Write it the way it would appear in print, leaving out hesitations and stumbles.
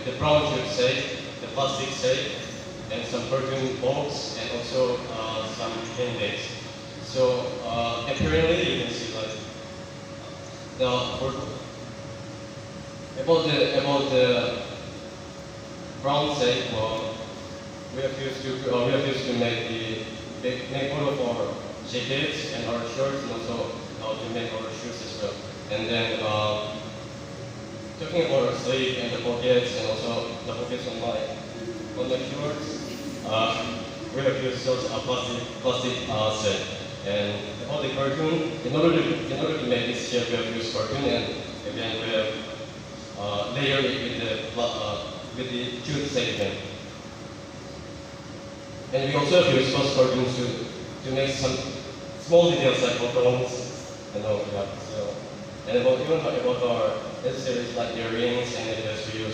the brown tube shape, the plastic shape, and some cartoon bolts, and also some handbags. So apparently you can see like for about the brown shape. We have used to make all of our jackets and our shirts, and also to make our shoes as well. And then talking about our sleeve and the pockets, and also the pockets on my shorts, we have used those plastic set. And about the cartoon, in order to make this shape, we have used cartoon, and again we have layered it with the jute segment. And we also have used those cartoons to make some small details like buttons and all that. So, and about our accessories like earrings and necklaces, we use